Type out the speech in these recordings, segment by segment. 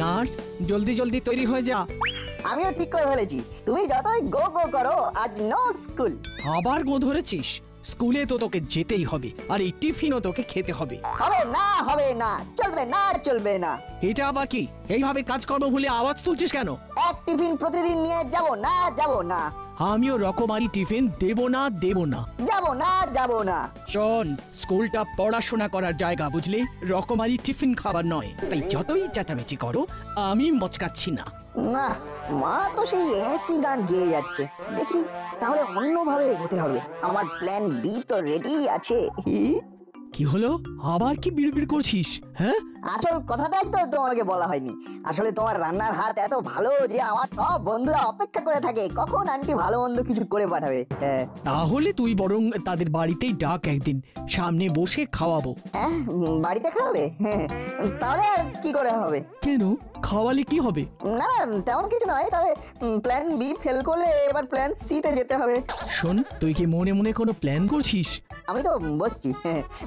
Nut, জলদি জলদি তৈরি হয়ে যা। আমিও ঠিক করে ফেলেছি, তুমি যতই গো গো করো, আজ নো স্কুল। আবার গো ধরেছিস? স্কুলে তো তোকে যেতেই হবে, আর এই টিফিনও তোকে খেতে হবে। হবে না, হবে না, চলবে না, চলবে না। এটা আবার কি? এইভাবে কাজকর্ম ভুলে আওয়াজ তুলছিস কেন? এক টিফিন প্রতিদিন নিয়ে যাব না, যাব না। আমিও রকমারি টিফিন দেব না, দেব না, যাব না, যাব না। শোন, স্কুলটা পড়াশোনা করার জায়গা, বুঝলি? রকমারি টিফিন খাবার নয়। তাই যতই চেঁচামেচি করো, আমি মচকাচ্ছি না। না, মা তো সেই একই গান গেয়ে যাচ্ছে। দেখি তাহলে অন্যভাবে এগোতে হবে। আমার প্ল্যান বি তো রেডি আছে। কি হলো? আবার কি বিড়বিড় করছিস? হ্যাঁ, আসল কথাটাই তো তোমাকে বলা হয়নি। আসলে তোমার রান্নার হাত এত ভালো যে আমার সব বন্ধুরা অপেক্ষা করে থাকে কখন আন্টি ভালো মন্দ কিছু করে পাঠাবে। তাহলে তুই বরং তাদের বাড়িতেই ডাক, একদিন সামনে বসে খাওয়াবো। হ্যাঁ, বাড়িতে খাওয়াবে? তাহলে আর কি করে হবে? কেন? খাওয়ালে কি হবে? না না, তেমন কিছু নয়। তবে প্ল্যান বি ফেল করলে এবার প্ল্যান সি তে যেতে হবে। শোন, তুই কি মনে মনে কোনো প্ল্যান করছিস? আমি তো বসছি,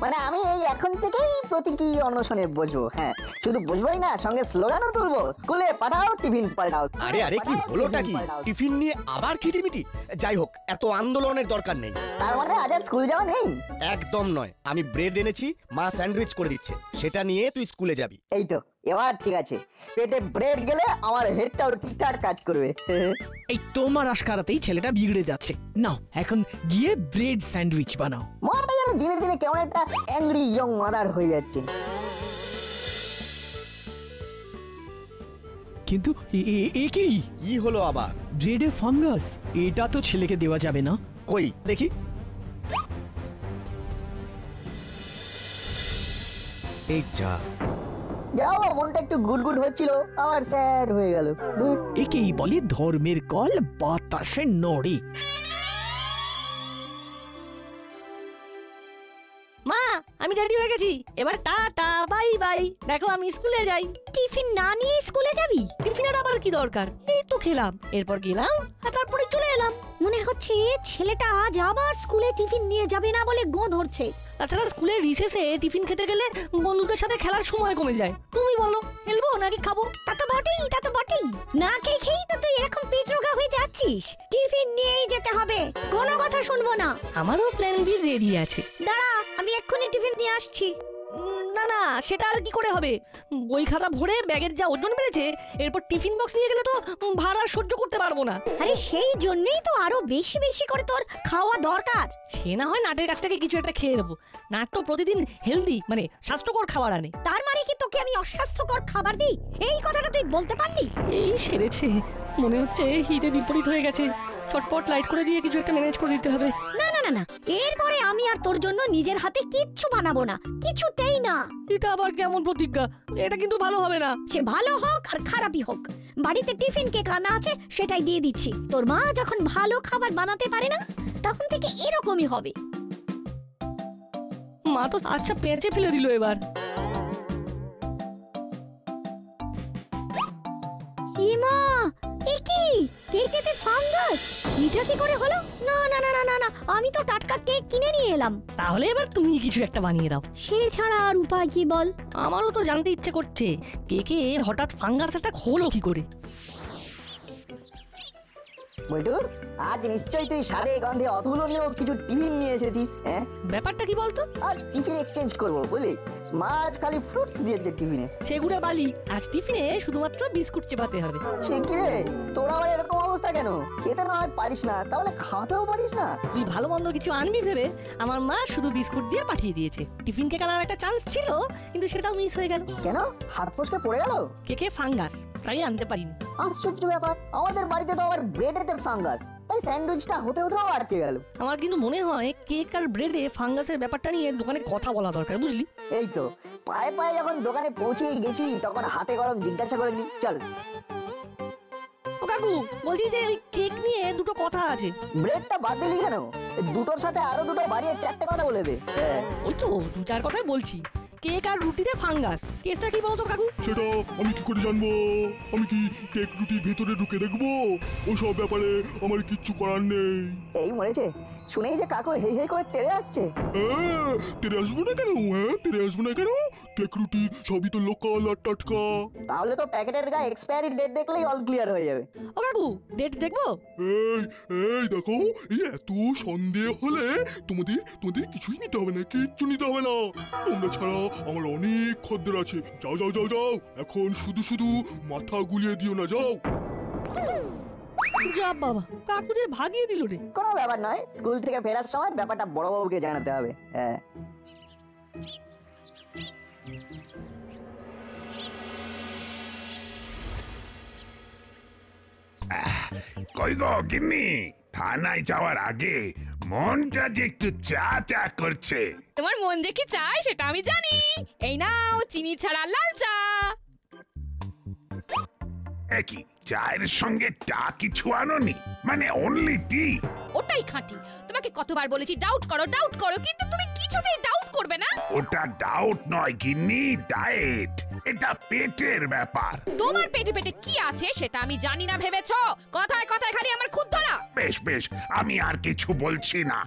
মানে আমি এই এখন থেকেই প্রতীকী অনশনে বসবো। হ্যাঁ, শুধু বসবোই না, সঙ্গে স্লোগানও তুলবো, স্কুলে পাঠাও, টিফিন পাল্টাও। আরে আরে, কি হলোটা কি? টিফিন নিয়ে আবার খিটিমিটি? যাই হোক, এত আন্দোলনের দরকার নেই। তার মানে আজ আর স্কুল যাওয়া নেই? একদম নয়। আমি ব্রেড এনেছি, মা স্যান্ডউইচ করে দিচ্ছে, সেটা নিয়ে তুই স্কুলে যাবি। এই তো, এবার ঠিক আছে। পেটে ব্রেড গেলে আমার হেডটাও ঠিকঠাক কাজ করবে। এই তোমার আশকারাতেই ছেলেটা বিগড়ে যাচ্ছে। নাও, এখন গিয়ে ব্রেড স্যান্ডউইচ বানাও। মনটা যেন দিনে দিনে কেমন একটা অ্যাংরি ইয়ং মাদার হয়ে যাচ্ছে। কিন্তু এ কি? কি হলো আবার? ব্রেডে ফাঙ্গাস? এটা তো ছেলেকে দেওয়া যাবে না। কই দেখি। এই যা, যাও, মনটা একটু গুড়গুড় হচ্ছিল, আবার স্যাড হয়ে গেল। একেই বলে ধর্মের কল বাতাসে নড়ে। মা, আমি রেডি হয়ে গেছি, এবার টাটা বাই বাই। দেখো আমি স্কুলে যাই। টিফিন না নিয়ে স্কুলে যাবি? টিফিনের আবার কি দরকার? এই তো খেলাম, এরপর গেলাম, আর তারপরে চলে এলাম। মনে হচ্ছে ছেলেটা আজ আবার স্কুলে টিফিন নিয়ে যাবে না বলে গো ধরছে। তাছাড়া স্কুলের রিসেসে টিফিন খেতে গেলে বন্ধুদের সাথে খেলার সময় কমে যায়। তুমি বলো, খেলবো নাকি খাবো? তা তো বটেই, তা তো বটেই। না খেয়ে খেয়েই তো তুই এরকম পেট রোগা হয়ে যাচ্ছিস। টিফিন নিয়েই যেতে হবে, কোনো কথা শুনবো না। আমারও প্ল্যান বি রেডি আছে। দাঁড়া, আমি এক্ষুনি টিফিন নিয়ে আসছি। না না, সেটা আর কি করে হবে? বই খাতা ভরে ব্যাগের যা ওজন বেড়েছে, এরপর টিফিন বক্স নিয়ে গেলে তো ভাড়া সহ্য করতে পারবো না। আরে সেই জন্যই তো আরো বেশি বেশি করে তোর খাওয়া দরকার। সে না হয় নাটের কাছ থেকে কিছু একটা খেয়ে নেবো। নাট তো প্রতিদিন হেলদি মানে স্বাস্থ্যকর খাবার আনে। তার মানে কি তোকে আমি অস্বাস্থ্যকর খাবার দিই? এই কথাটা তুই বলতে পারলি? এই সেরেছে, মনে হচ্ছে হিতে বিপরীত হয়ে গেছে। চটপট লাইট করে দিয়ে কিছু একটা ম্যানেজ করে দিতে হবে। না না না না, এরপরে আমি আর তোর জন্য নিজের হাতে কিচ্ছু বানাবো না, কিছুতেই না। এটা আবার কেমন প্রতিজ্ঞা? এটা কিন্তু ভালো হবে না। সে ভালো হোক আর খারাপই হোক, বাড়িতে টিফিন কেক আনা আছে, সেটাই দিয়ে দিচ্ছি। তোর মা যখন ভালো খাবার বানাতে পারে না, তখন থেকে এরকমই হবে। মা তো আচ্ছা পেঁচে ফেলে দিল এবার। ইমা, এ কি? কেকেতে ফাঙ্গাস? এটা কি করে হলো? না না না না না না, আমি তো টাটকা কেক কিনে নিয়ে এলাম। তাহলে এবার তুমি কিছু একটা বানিয়ে দাও। সে ছাড়া আর উপায় কি বল? আমারও তো জানতে ইচ্ছে করছে, কেকে হঠাৎ ফাঙ্গাস অ্যাটাক হলো কি করে। বলটু, আজ নিশ্চয়ই তুই স্বাদে গন্ধে অতুলনীয় কিছু টিফিন নিয়ে এসেছিস। হ্যাঁ, ব্যাপারটা কি বলতো? আজ টিফিন এক্সচেঞ্জ করবো বুঝলি। মাছ খালি ফ্রুটস দিয়েছে টিফিনে। সেগুড়ে বালি, আজ টিফিনে শুধুমাত্র বিস্কুট চেপাতে হবে। সে কি রে, তোর আবার এরকম অবস্থা কেন? খেতে না হয় পারিস না, তাহলে খাওয়াতেও পারিস না? তুই ভালো মন্দ কিছু আনবি ভেবে আমার মা শুধু বিস্কুট দিয়ে পাঠিয়ে দিয়েছে। টিফিন কেক আনার একটা চান্স ছিল, কিন্তু সেটাও মিস হয়ে গেল। কেন? হাত ফসকে পড়ে গেল? কেকে ফাঙ্গাস, তাই আনতে পারিনি। আশ্চর্য ব্যাপার, আমাদের বাড়িতে তো আবার ব্রেডেতে ফাঙ্গাস, তাই স্যান্ডউইচটা হতে হতেও আটকে গেল। আমার কিন্তু মনে হয় কেক আর ব্রেডে ফাঙ্গাসের ব্যাপারটা নিয়ে দোকানে কথা বলা দরকার, বুঝলি? এই তো পায়ে পায়ে যখন দোকানে পৌঁছে গেছি, তখন হাতে গরম জিজ্ঞাসা করে নি। চল। ও কাকু, বলছি যে ওই কেক নিয়ে দুটো কথা আছে। ব্রেডটা বাদ দিলি কেন? দুটোর সাথে আরো দুটো বাড়িয়ে চারটে কথা বলে দে। ওই তো দু চার কথাই বলছি, কেক আর রুটিতে ফাঙ্গাস। কেসটা কি বলতো কাকু? সেটা আমি কি করে জানবো? আমি কি কেক রুটির ভেতরে ঢুকে দেখবো? ওসব ব্যাপারে আমার কিচ্ছু করার নেই। এই মরেছে, শুনেই যে কাকু হেই হেই করে তেড়ে আসছে। তেরে আসবো না কেন? তেরে আসবো না কেন? কেক রুটি সবই তো লোকাল আর টাটকা। তাহলে তো প্যাকেটের গায়ে এক্সপায়ারি ডেট দেখলেই অল ক্লিয়ার হয়ে যাবে। ও কাকু, ডেট দেখবো? এই এই দেখো, এই এত সন্দেহ হলে তোমাদের কিছুই নিতে হবে না, কিচ্ছু নিতে হবে না। তোমরা ছাড়া আমার অনেক খদ্দের আছে। যাও যাও যাও যাও, এখন শুধু শুধু মাথা গুলিয়ে দিও না, যাও। যা বাবা, কাকু যে ভাগিয়ে দিল রে। কোনো ব্যাপার নয়, স্কুল থেকে ফেরার সময় ব্যাপারটা বড়বাবুকে জানাতে হবে। হ্যাঁ, কই গো গিন্নি, থানায় যাওয়ার আগে মনটা যে একটু চা চা করছে। তোমার মন যে কি চায় সেটা আমি জানি। এই নাও চিনি ছাড়া লাল চা। একই চায়ের সঙ্গে টা কিছু আনোনি? মানে অনলি টি? ওটাই খাঁটি। তোমাকে কতবার বলেছি ডাউট করো কিন্তু তুমি কিছুতেই ডাউট করবে না। ওটা ডাউট নয় গিন্নি, ডায়েট। এটা পেটের ব্যাপার। তোমার পেটে পেটে কি আছে সেটা আমি জানি না ভেবেছো? কথায় কথায় খালি আমার খুদ ধরা। বেশ বেশ, আমি আর কিছু বলছি না,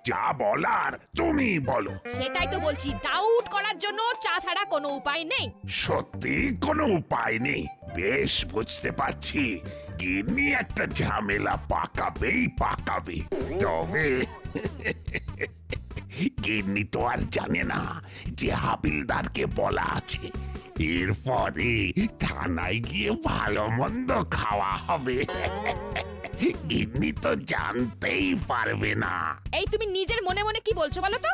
যা বলার তুমি বলো। সেটাই তো বলছি, ডাউট করার জন্য চা ছাড়া কোনো উপায় নেই। সত্যি কোনো উপায় নেই? বেশ বুঝতে পারছি, গিন্নি একটা ঝামেলা পাকাবে। তবে গিন্নি তো আর জানে না যে হাবিলদারকে বলা আছে এরপরে থানায় গিয়ে ভালো মন্দ খাওয়া হবে। গিন্নি তো জানতেই পারবে না। এই তুমি নিজের মনে মনে কি বলছো বলো তো?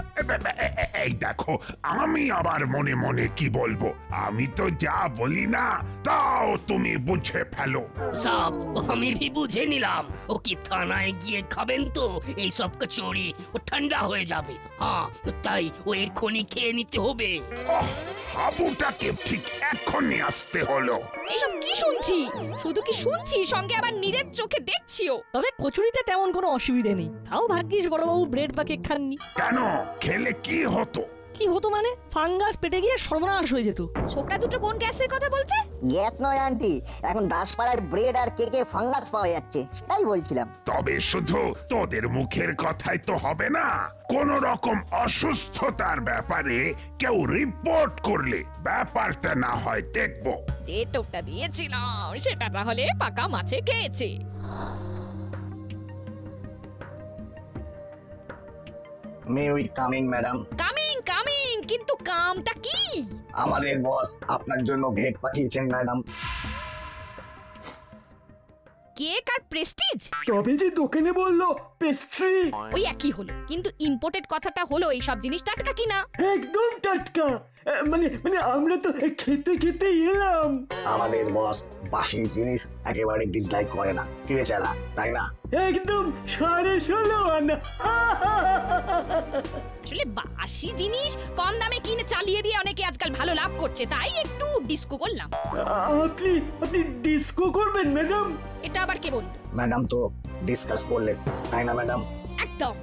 এই দেখো, আমি আবার মনে মনে কি বলবো? আমি তো যা বলি না তাও তুমি বুঝে ফেলো। সব আমি भी বুঝে নিলাম। ও কি থানায় গিয়ে খাবেন তো এইসব কচুরি, ও ঠান্ডা হয়ে যাবে। হ্যাঁ, তাই ও এক্ষুনি খেয়ে নিতে হবে। হাবুটাকে ঠিক এখনই আসতে হলো। এইসব কি শুনছি? শুধু কি শুনছি, সঙ্গে আবার নিজের চোখে দেখছিও। তবে কচুরিতে তেমন কোনো অসুবিধে নেই। তাও ভাগ্যিস বড়বাবু ব্রেড বা কেক খাননি। কেন? খেলে কি হতো? কি হতো মানে? ফাঙ্গাস পেটে গিয়ে সর্বনাশ হয়ে যেত। ছোকরা দুটো কোন গ্যাসের কথা বলছে? গ্যাস নয় আন্টি, এখন দাসপাড়ার ব্রেড আর কেকে ফাঙ্গাস পাওয়া যাচ্ছে, সেটাই বলছিলাম। তবে শুধু তোদের মুখের কথাই তো হবে না। কোন রকম অসুস্থতার ব্যাপারে কেউ রিপোর্ট করলে ব্যাপারটা না হয় দেখবো। যে টোপটা দিয়েছিলাম সেটা তাহলে পাকা মাছে খেয়েছে। মে উই কামিং ম্যাডাম? কামিং, কিন্তু কামটা কি? আমাদের বস আপনার জন্য ভেট পাঠিয়েছেন ম্যাডাম। কেক আর প্রেস্টিজ? তবে যে দোকানে বললো পেস্ট্রি। ওই একই হলো, কিন্তু ইম্পোর্টেড কথাটা হলো এই সব জিনিস টাটকা কিনা? একদম টাটকা। মানে আমরা তো খেতে খেতে এলাম। আমাদের বস বাসি জিনিস একেবারে ডিসলাইক করে না, কি বেচারা, তাই না? একদম 16.5 আনা। আসলে বাসি জিনিস কম দামে কিনে চালিয়ে দিয়ে অনেকে আজকাল ভালো লাভ করছে, তাই একটু ডিস্কো করলাম। আপনি ডিস্কো করবেন ম্যাডাম? এটা আবার কে বলল? ম্যাডাম তো ডিসকাস করলেন, তাই না ম্যাডাম? একদম।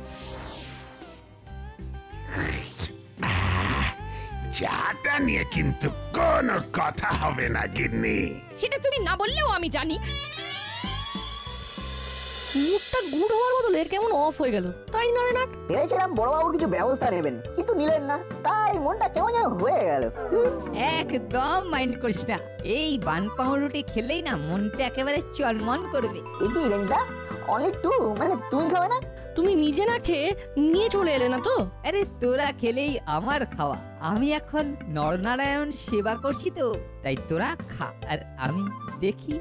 চাটা নিয়ে কিন্তু কোনো কথা হবে না গিন্নি। সেটা তুমি না বললেও আমি জানি। মুখটা গুড় হওয়ার বদলে কেমন অফ হয়ে গেল, তাই নয় না? ভেবেছিলাম বড়বাবু কিছু ব্যবস্থা নেবেন, কিন্তু নিলেন না, তাই মনটা কেমন যেন হয়ে গেল। একদম মাইন্ড করিস না, এই বান পাউরুটি খেলেই না মনটা একেবারে চলমন করবে। কি রেঞ্জদা, অনলি 2, মানে তুমি খাবে না? তুমি নিজে না খেয়ে নিয়ে চলে এলে না তো? আরে তোরা খেলেই আমার খাওয়া। আমি এখন নরনারায়ণ সেবা করছি তো, তাই তোরা খা আর আমি দেখি।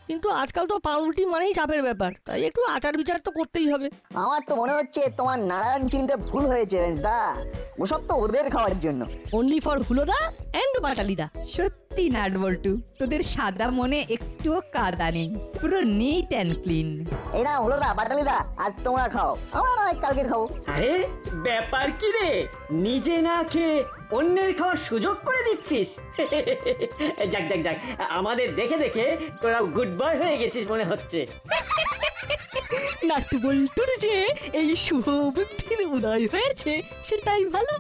কিন্তু আজকাল তো পাউরুটি মানেই চাপের ব্যাপার, তাই একটু আচার বিচার তো করতেই হবে। আমার তো মনে হচ্ছে তোমার নারায়ণ চিনতে ভুল হয়েছে রেঞ্জদা, ওসব তো ওদের খাওয়ার জন্য। অনলি ফর হুলোদা এন্ড বাটালিদা। সত্যি নাট বল্টু, তোদের সাদা মনে একটুও কাদা নেই, পুরো নিট অ্যান্ড ক্লিন। এরা হুলোদা বাটালিদা, আজ তোমরা খাও, আমরা নয় কালকে খাবো। আরে ব্যাপার কি রে, নিজে না খেয়ে অন্যের খাওয়ার সুযোগ করে দিচ্ছিস? যাক যাক যাক, আমাদের দেখে দেখে তোরা গুড বয় হয়ে গেছিস মনে হচ্ছে। নাট বল্টুর যে এই শুভ বুদ্ধির উদয় হয়েছে সেটাই ভালো।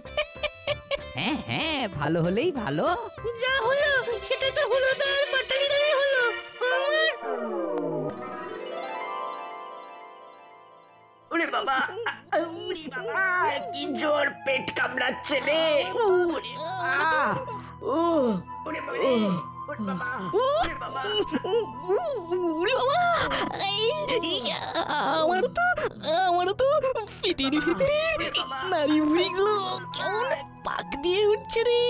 হ্যাঁ হ্যাঁ, ভালো হলেই ভালো। যা হলো সেটা তো হলো তার বাটালিদারে হলো আমার। ওরে বাবা, ওরে বাবা, কি জোর পেট কামড়াচ্ছে রে। ওরে বাবা, ওরে বাবা রে, ওরে বাবা, ওরে বাবা, ওরে বাবা, আমারও তো পেটের ভিতরে নারী ভুঁড়িগুলো কেমন পাক দিয়ে উঠছে রে।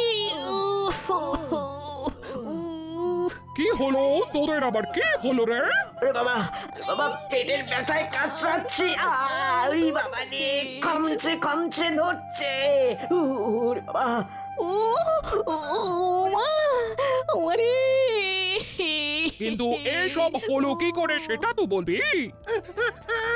কি হলো তোদের, আবার কি হলো রে? ওরে বাবা, বাবা পেটের ব্যথায় কাতরাচ্ছি। ওরে বাবা রে, কমছে কমছে ধরছে। ওরে বাবা, কিন্তু এসব হলো কি করে সেটা তো বলবি।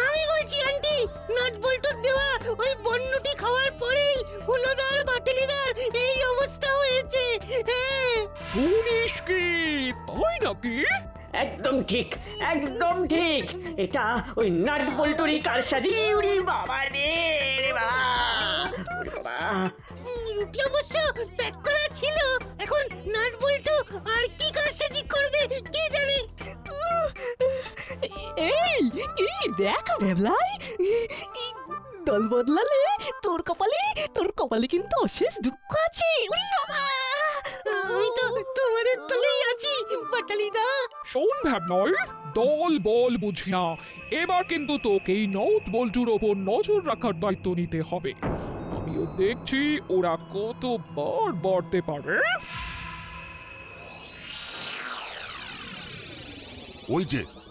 আমি বলছি আন্টি, নাট বল্টুর দেওয়া ওই বন্যটি খাওয়ার পরেই হুলোদার বাটালিদার এই অবস্থা হয়েছে। হ্যাঁ, শুনিস কি, তাই নাকি? একদম ঠিক, একদম ঠিক। এটা ওই নাট বল্টুরই কারসাজি। ওরে বাবা রে, রে বাবা, ওরে বাবা। রুটি অবশ্য প্যাক করা ছিল, এখন নাট বল্টু আর কি কারসাজি করবে কে জানে। এই দেখ ভেবলাই, দল বদলালে তোর কপালে কিন্তু অশেষ দুঃখ আছে। আমি তো তোমাদের দলেই আছি বাটালিদা। শোন ভাবনয়, দল বল বুঝি না, এবার কিন্তু তোকে নোট বল্টুর ওপর নজর রাখার দায়িত্ব নিতে হবে। আমিও দেখছি ওরা কতবার বাড়তে পারে।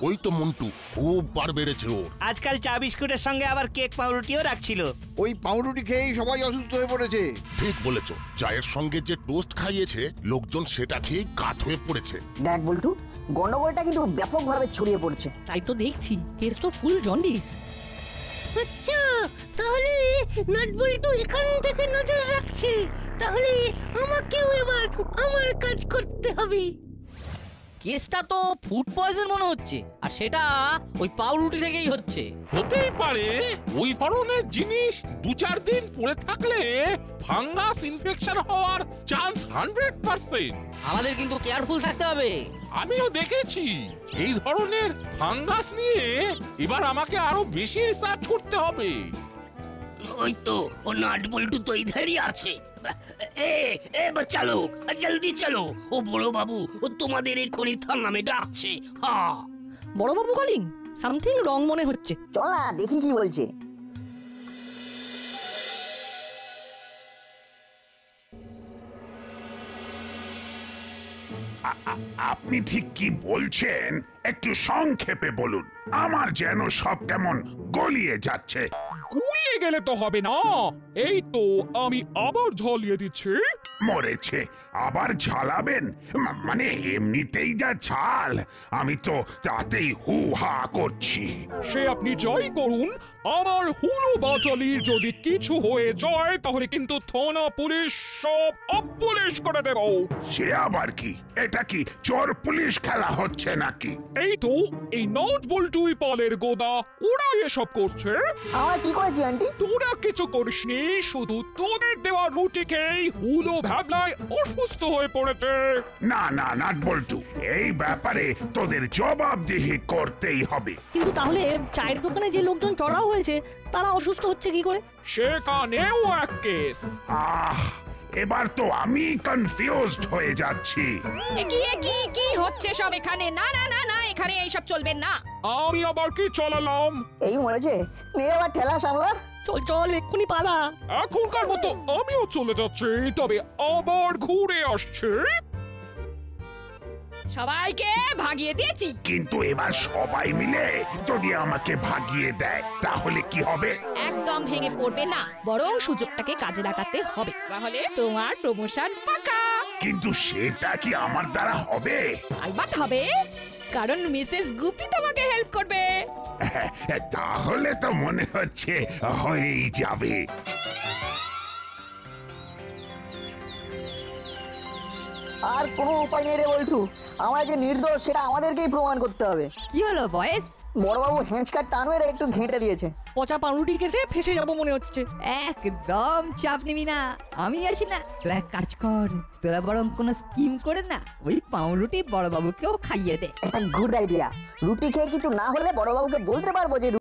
ওই তো মন্টু খুব বার বেড়েছে ও। আজকাল চা বিস্কুটের সঙ্গে আবার কেক পাউরুটিও রাখছিল। ওই পাউরুটি খেয়েই সবাই অসুস্থ হয়ে পড়েছে। ঠিক বলেছো, চায়ের সঙ্গে যে টোস্ট খাইয়েছে লোকজন সেটা খেয়েই কাত হয়ে পড়েছে। দেখ বল্টু, গন্ডগোলটা কিন্তু ব্যাপকভাবে ছড়িয়ে পড়ছে। তাই তো দেখছি, কেস তো ফুল জন্ডিস। আচ্ছা, তাহলে নাট বল্টু এখান থেকে নজর রাখছে, তাহলে আমাকেও এবার আমার কাজ করতে হবে। কেসটা তো ফুড পয়জন মনে হচ্ছে, আর সেটা ওই পাউরুটি থেকেই হচ্ছে। হতেই পারে, ওই ধরনের জিনিস 2-4 দিন পড়ে থাকলে ফাঙ্গাস ইনফেকশন হওয়ার চান্স 100%। আমাদের কিন্তু কেয়ারফুল থাকতে হবে। আমিও দেখেছি এই ধরনের ফাঙ্গাস নিয়ে এবার আমাকে আরো বেশি রিসার্চ করতে হবে। ওই তো ও নাট বল্টু তো ইধারই আছে। এ বাচ্চা লোক, জলদি চলো, ও বড় বাবু ও তোমাদের এক্ষুনি থানামে ডাকছে। হ্যাঁ, বড় বাবু কলিং, সামথিং রং মনে হচ্ছে। চল না দেখি কি বলছে। আপনি ঠিক কি বলছেন একটু সংক্ষেপে বলুন, আমার যেন সব কেমন গলিয়ে যাচ্ছে। গুলিয়ে গেলে তো হবে না, এই তো আমি আবার ঝলিয়ে দিচ্ছি। মরেছে, আবার ঝালাবেন? মানে এমনিতেই যা ঝাল, আমি তো তাতেই হু হা করছি। সে আপনি জয় করুন, আমার হুলো বাটালির যদি কিছু হয়ে যায় তাহলে কিন্তু থানা পুলিশ সব অপুলিশ করে দেব। সে আবার কি? এটা কি চোর পুলিশ খেলা হচ্ছে নাকি? এই তো এই নোট বল্টুই পালের গোদা, ওরা এসব করছে। আমরা কি করেছি আন্টি? তোরা কিছু করিসনি, শুধু তোদের দেওয়া রুটি খেয়েই হুলো ভাবলায় অসুস্থ হয়ে পড়েছে। না না নাট বল্টু, এই ব্যাপারে তোদের জবাবদিহি করতেই হবে। কিন্তু তাহলে চায়ের দোকানে যে লোকজন চড়াও হয়েছে তারা অসুস্থ হচ্ছে কি করে? সেখানেও এক কেস। এবার তো আমি কনফিউজড হয়ে যাচ্ছি। কি হচ্ছে সব এখানে? না না না না, এখানে এইসব চলবে না। আমি আবার কি চলালাম? এই মরেছে, নে আবার ঠেলা সামলা। চল চল এক্ষুনি পালা। এখনকার মতো আমিও চলে যাচ্ছি, তবে আবার ঘুরে আসছে। সবাইকে ভাগিয়ে দিয়েছি, কিন্তু এবার সবাই মিলে যদি আমাকে ভাগিয়ে দেয় তাহলে কি হবে? একদম ভেঙে পড়বে না, বরং সুযোগটাকে কাজে লাগাতে হবে, তাহলে তোমার প্রমোশন পাকা। কিন্তু সেটা কি আমার দ্বারা হবে? আলবাত হবে, কারণ মিসেস গুপি তোমাকে হেল্প করবে। তাহলে তো মনে হচ্ছে হয়েই যাবে। আর কোনো উপায় নেই রে বল্টু, আমরা যে নির্দোষ সেটা আমাদেরকেই প্রমাণ করতে হবে। কি হলো বয়েস? বড়বাবু হেঁচকার টান মেরে একটু ঘেঁটে দিয়েছে। পচা পাউরুটি কেসে ফেসে যাবো মনে হচ্ছে। একদম চাপ নিবি না, আমি আছি না। তোরা এক কাজ কর, তোরা বরং কোনো স্কিম করে না ওই পাউরুটি বড়বাবুকেও খাইয়ে দে। Good idea. রুটি খেয়ে কিছু না হলে বড়বাবুকে বলতে পারবো যে